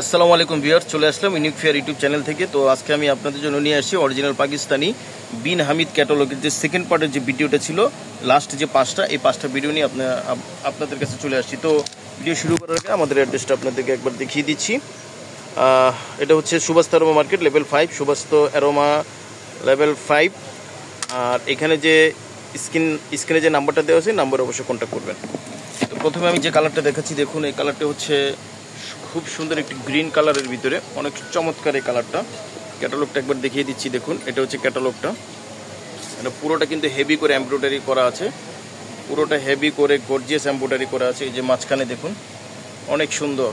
আসসালামু আলাইকুম ভিউয়ার্স, চলে আসলাম ইউনিক ফেয়ার ইউটিউব চ্যানেল থেকে। তো আজকে আমি আপনাদের জন্য নিয়ে আসছি অরিজিনাল পাকিস্তানি বিন হামিদ ক্যাটালগের যে সেকেন্ড পার্টের যে ভিডিওটা ছিল, লাস্ট যে এই পাঁচটা ভিডিও নিয়ে আপনাদের কাছে চলে আসছি। তো ভিডিও শুরু করার আগে আমাদের অ্যাড্রেসটা আপনাদেরকে একবার দেখিয়ে দিচ্ছি। এটা হচ্ছে Subastu aroma market level 5, Subastu aroma level 5। আর এখানে যে স্ক্রিনে যে নাম্বারটা দেওয়া আছে, নাম্বারে অবশ্যই কন্ট্যাক্ট করবেন। তো প্রথমে আমি যে কালারটা দেখাচ্ছি, দেখুন এই কালারটা হচ্ছে খুব সুন্দর একটি গ্রিন কালারের ভিতরে, অনেক চমৎকার এই কালারটা। ক্যাটালগটা একবার দেখিয়ে দিচ্ছি, দেখুন এটা হচ্ছে ক্যাটালগটা। এটা পুরোটা কিন্তু হেভি করে এমব্রয়ডারি করা আছে, পুরোটা হেভি করে গর্জিয়াস এমব্রয়ডারি করা আছে। এই যে মাঝখানে দেখুন অনেক সুন্দর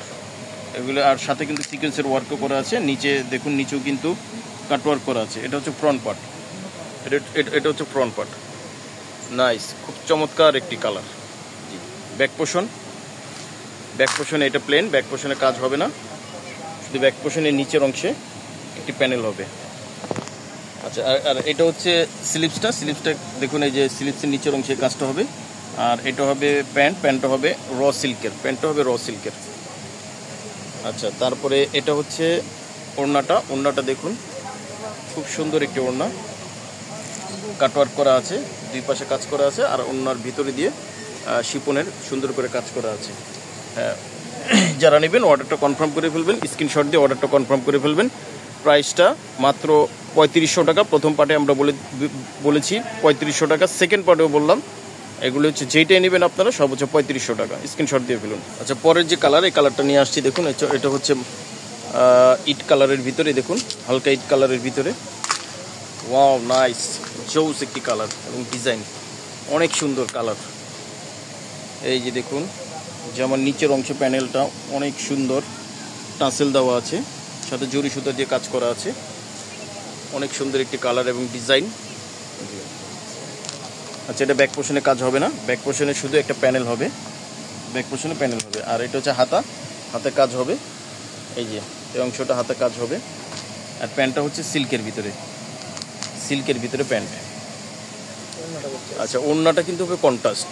এগুলো, আর সাথে কিন্তু সিকোয়েন্সের ওয়ার্কও করা আছে। নিচে দেখুন, নিচেও কিন্তু কাটওয়ার্ক করা আছে। এটা হচ্ছে ফ্রন্ট পার্ট, এটা হচ্ছে ফ্রন্ট পার্ট। নাইস, খুব চমৎকার একটি কালার। ব্যাক পোর্শনে এটা প্লেন, ব্যাক পোর্শনে কাজ হবে না, শুধু ব্যাক পোর্শনের নিচের অংশে একটি প্যানেল হবে। আচ্ছা, আর এটা হচ্ছে স্লিপসটা দেখুন, এই যে স্লিপসের নিচের অংশে কাজটা হবে। আর এটা হবে প্যান্টটা হবে র সিল্কের। আচ্ছা, তারপরে এটা হচ্ছে ওড়নাটা দেখুন, খুব সুন্দর একটি ওড়না, কাটওয়ার্ক করা আছে, দুই পাশে কাজ করা আছে। আর ওড়নার ভিতরে দিয়ে শিপনের সুন্দর করে কাজ করা আছে। যারা নেবেন অর্ডারটা কনফার্ম করে ফেলবেন, স্ক্রিনশট দিয়ে অর্ডারটা কনফার্ম করে ফেলবেন। প্রাইসটা মাত্র 3500 টাকা। প্রথম পার্টে আমরা বলেছি 3500 টাকা, সেকেন্ড পার্টেও বললাম। এগুলো হচ্ছে যেইটাই নেবেন আপনারা সব হচ্ছে 3500 টাকা, স্ক্রিনশট দিয়ে ফেলুন। আচ্ছা, পরের যে কালার, এই কালারটা নিয়ে আসছি, দেখুন এটা হচ্ছে ইট কালারের ভিতরে, দেখুন হালকা ইট কালারের ভিতরে। ওয়াও, নাইস, জোস একটি কালার এবং ডিজাইন, অনেক সুন্দর কালার। এই যে দেখুন, যেমন নিচের অংশ প্যানেলটা অনেক সুন্দর টাসেল দেওয়া আছে, সাথে জরি সুতা দিয়ে কাজ করা আছে। অনেক সুন্দর একটি কালার এবং ডিজাইন। আচ্ছা, এটা ব্যাক পোর্শনে কাজ হবে না, ব্যাক পোর্শনে শুধু একটা প্যানেল হবে, আর এটা হচ্ছে হাতে কাজ হবে। এই যে এই অংশটা হাতে কাজ হবে। আর প্যান্টটা হচ্ছে সিল্কের ভিতরে প্যান্ট। আচ্ছা, ওড়নাটা কিন্তু হবে কন্ট্রাস্ট,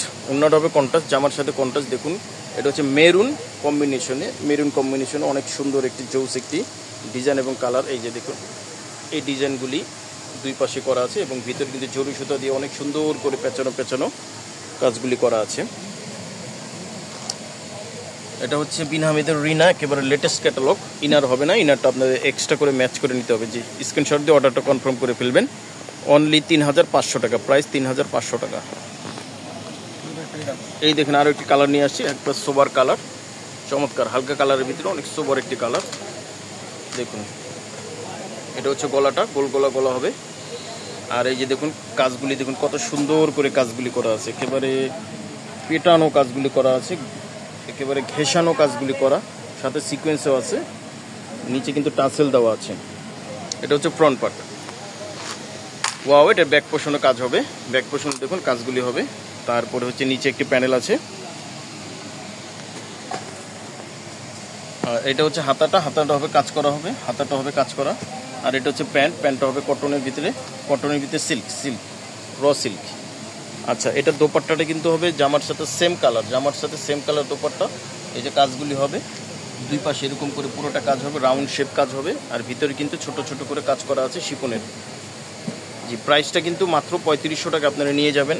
জামার সাথে কন্ট্রাস্ট। দেখুন এটা হচ্ছে মেরুন কম্বিনেশনে অনেক সুন্দর একটি জোস একটি ডিজাইন এবং কালার। এই যে দেখুন, এই ডিজাইনগুলি দুই পাশে করা আছে এবং ভিতরে কিন্তু জরি সুতা দিয়ে অনেক সুন্দর করে পেঁচানো কাজগুলি করা আছে। এটা হচ্ছে বিন হামিদের রিনা, একেবারে লেটেস্ট ক্যাটালগ। ইনার হবে না, ইনারটা আপনাদের এক্সট্রা করে ম্যাচ করে নিতে হবে। যে স্ক্রিনশট দিয়ে অর্ডারটা কনফার্ম করে ফেলবেন। অনলি 3500 টাকা, প্রাইস 3500 টাকা। এই দেখুন, আরও একটি কালার নিয়ে আসছি, একটা সোবার কালার, চমৎকার হালকা কালারের ভিতরে অনেক সোবার একটি কালার। দেখুন এটা হচ্ছে গলাটা, গলা হবে। আর এই যে দেখুন কাজগুলি, দেখুন কত সুন্দর করে কাজগুলি করা আছে, একেবারে পেটানো কাজগুলি করা আছে, একেবারে ঘেঁষানো কাজগুলি করা, সাথে সিকোয়েন্সও আছে, নিচে কিন্তু টাসেল দেওয়া আছে। এটা হচ্ছে ফ্রন্ট পার্ট। ওয়াও, এটা ব্যাক পোর্শনে কাজ হবে, ব্যাক পোর্শনে দেখুন কাজগুলি হবে। তারপরে হচ্ছে নিচে একটি প্যানেল আছে। আর এটা হচ্ছে হাতাটা হবে কাজ করা। আর এটা হচ্ছে প্যান্টটা হবে কটনের ভিতরে সিল্ক, র সিল্ক। আচ্ছা, এটা দোপাট্টাটা কিন্তু হবে জামার সাথে সেম কালার দোপাট্টা। এই যে কাজগুলি হবে দুই পাশে এরকম করে পুরোটা কাজ হবে, রাউন্ড শেপ কাজ হবে। আর ভিতরে কিন্তু ছোট ছোট করে কাজ করা আছে শিপনের। জি, প্রাইসটা কিন্তু মাত্র 3500 টাকা, আপনারা নিয়ে যাবেন।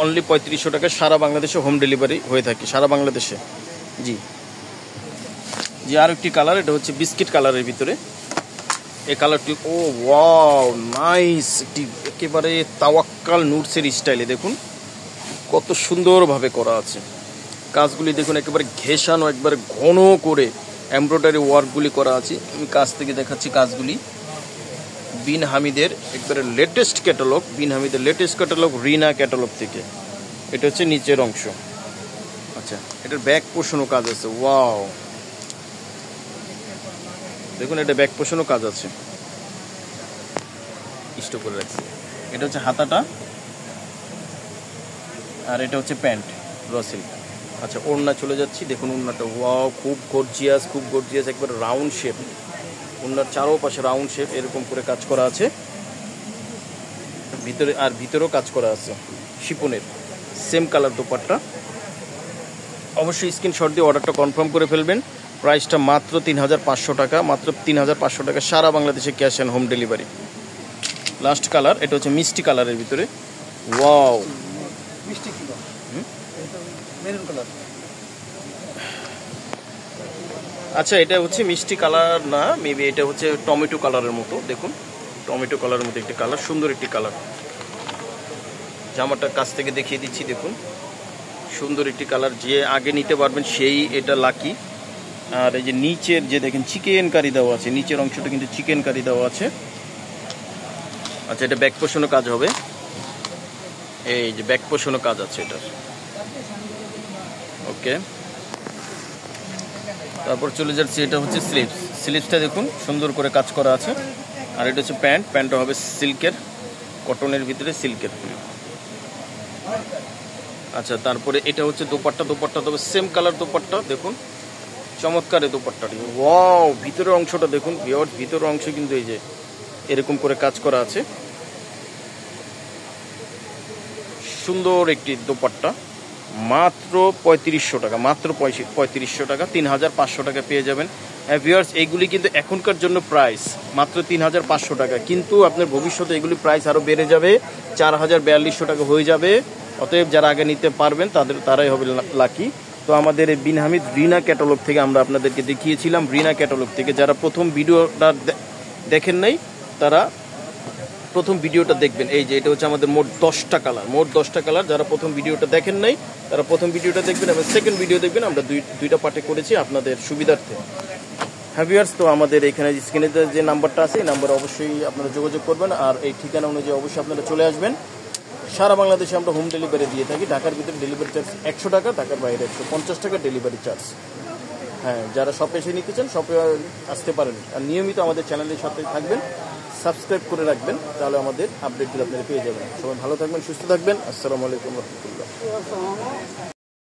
অনলি 3500 টাকা, সারা বাংলাদেশে হোম ডেলিভারি হয়ে থাকে, সারা বাংলাদেশে। জি, আর একটি কালার, এটা হচ্ছে বিস্কিট কালারের ভিতরে। এই কালারটি, ও ওয়াও, নাইস, একটি একেবারে তাওয়াক্কাল নুটসের স্টাইলে দেখুন কত সুন্দরভাবে করা আছে কাজগুলি। দেখুন একেবারে ঘেঁষানো, একবারে ঘন করে এমব্রয়ডারি ওয়ার্কগুলি করা আছে। আমি কাছ থেকে দেখাচ্ছি কাজগুলি। বিন হামিদের একবারে লেটেস্ট ক্যাটালগ, রিনা ক্যাটালগ থেকে। এটা হচ্ছে নিচের অংশ। আচ্ছা, এটার ব্যাক পোর্শনও কাজ আছে। ওয়াও, দেখুন এটা ব্যাক পোর্শনও কাজ আছে, স্টক করে রাখছি। এটা হচ্ছে হাতাটা, আর এটা হচ্ছে প্যান্ট, র সিল্ক। আচ্ছা, ওড়না চলে যাচ্ছি, দেখুন ওড়নাটা, ওয়াও, খুব গর্জিয়াস, একবার রাউন্ড শেপ, ওড়নার চারোপাশে রাউন্ড শেপ এরকম করে কাজ করা আছে ভিতরেও কাজ করা আছে শিপনের, সেম কালার দোপাট্টা। অবশ্যই স্ক্রিনশট দিয়ে অর্ডারটা কনফার্ম করে ফেলবেন। প্রাইসটা মাত্র ৩৫০০ টাকা, মাত্র ৩৫০০ টাকা, সারা বাংলাদেশে cash and home delivery. Last colour, এটা হচ্ছে মিষ্টি কালারের ভিতরে। ওয়াও, মিষ্টি কি মেরুন কালার। আচ্ছা এটা হচ্ছে মিষ্টি কালার না, মেবি এটা হচ্ছে টমেটো কালারের মতো। দেখুন টমেটো কালারের মতো একটি কালার, সুন্দর একটি কালার। জামাটা কাছ থেকে দেখিয়ে দিচ্ছি, দেখুন সুন্দর একটি কালার। যে আগে নিতে পারবেন সেই এটা লাকি। আর এই যে নিচের যে দেখেন চিকেন কারি দেওয়া আছে, নিচের অংশটা কিন্তু চিকেন কারি দেওয়া আছে। আচ্ছা এটা ব্যাক পোষণও কাজ হবে, এই যে ব্যাক পোষণও কাজ আছে এটার। ওকে, তারপর চলে যাচ্ছে, এটা হচ্ছে স্লিভস। স্লিভসটা দেখুন সুন্দর করে কাজ করা আছে। আর এটা হচ্ছে প্যান্ট, প্যান্টটা হবে সিল্কের, কটনের ভিতরে সিল্কের। আচ্ছা তারপরে এটা হচ্ছে দোপাট্টা। দোপাট্টা তবে সেম কালার দোপাট্টা, দেখুন চমৎকার এই দোপাট্টাটি। ওয়াও, ভিতরের অংশটা দেখুন ভিউয়ার্স, ভিতরের অংশ কিন্তু এই যে এরকম করে কাজ করা আছে। সুন্দর একটি দোপাট্টা, মাত্র ৩৫০০ টাকা, মাত্র ৩৫০০ টাকা, ৩৫০০ টাকা পেয়ে যাবেন। ভিউয়ার্স এইগুলি কিন্তু এখনকার জন্য প্রাইস মাত্র ৩৫০০ টাকা, কিন্তু আপনার ভবিষ্যতে এগুলি প্রাইস আরও বেড়ে যাবে, ৪,৪২০০ টাকা হয়ে যাবে। অতএব যারা আগে নিতে পারবেন তারাই হবে লাকি। তো আমাদের এই বিন হামিদ রিনা ক্যাটালগ থেকে আমরা আপনাদেরকে দেখিয়েছিলাম। রিনা ক্যাটালগ থেকে যারা প্রথম ভিডিওটা দেখেন নাই তারা প্রথম ভিডিওটা দেখবেন। এই যে এটা হচ্ছে আমাদের মোট 10টা কালার, মোট 10টা কালার। যারা প্রথম ভিডিওটা দেখেন নাই তারা প্রথম ভিডিওটা দেখবেন এবং সেকেন্ড ভিডিও দেখবেন। আমরা দুইটা পার্টে করেছি আপনাদের সুবিধার্থে। হ্যাঁ ভিউয়ার্স, তো আমাদের এখানে স্ক্রিনে যে নাম্বারটা আছে এই নাম্বারে অবশ্যই আপনারা যোগাযোগ করবেন। আর এই ঠিকানা অনুযায়ী অবশ্যই আপনারা চলে আসবেন। সারা বাংলাদেশে আমরা হোম ডেলিভারি দিয়ে থাকি। ঢাকার ভিতরে ডেলিভারি চার্জ 100 টাকা, ঢাকার বাইরে 150 টাকা ডেলিভারি চার্জ। হ্যাঁ, যারা শপে এসে নিতে চান শপে আসতে পারেন। আর নিয়মিত আমাদের চ্যানেলের সাথে থাকবেন, সাবস্ক্রাইব করে রাখবেন, তাহলে আমাদের আপডেটগুলো আপনারা পেয়ে যাবেন। সবাই ভালো থাকবেন, সুস্থ থাকবেন। আসসালামু আলাইকুম রহমতুল্লাহ।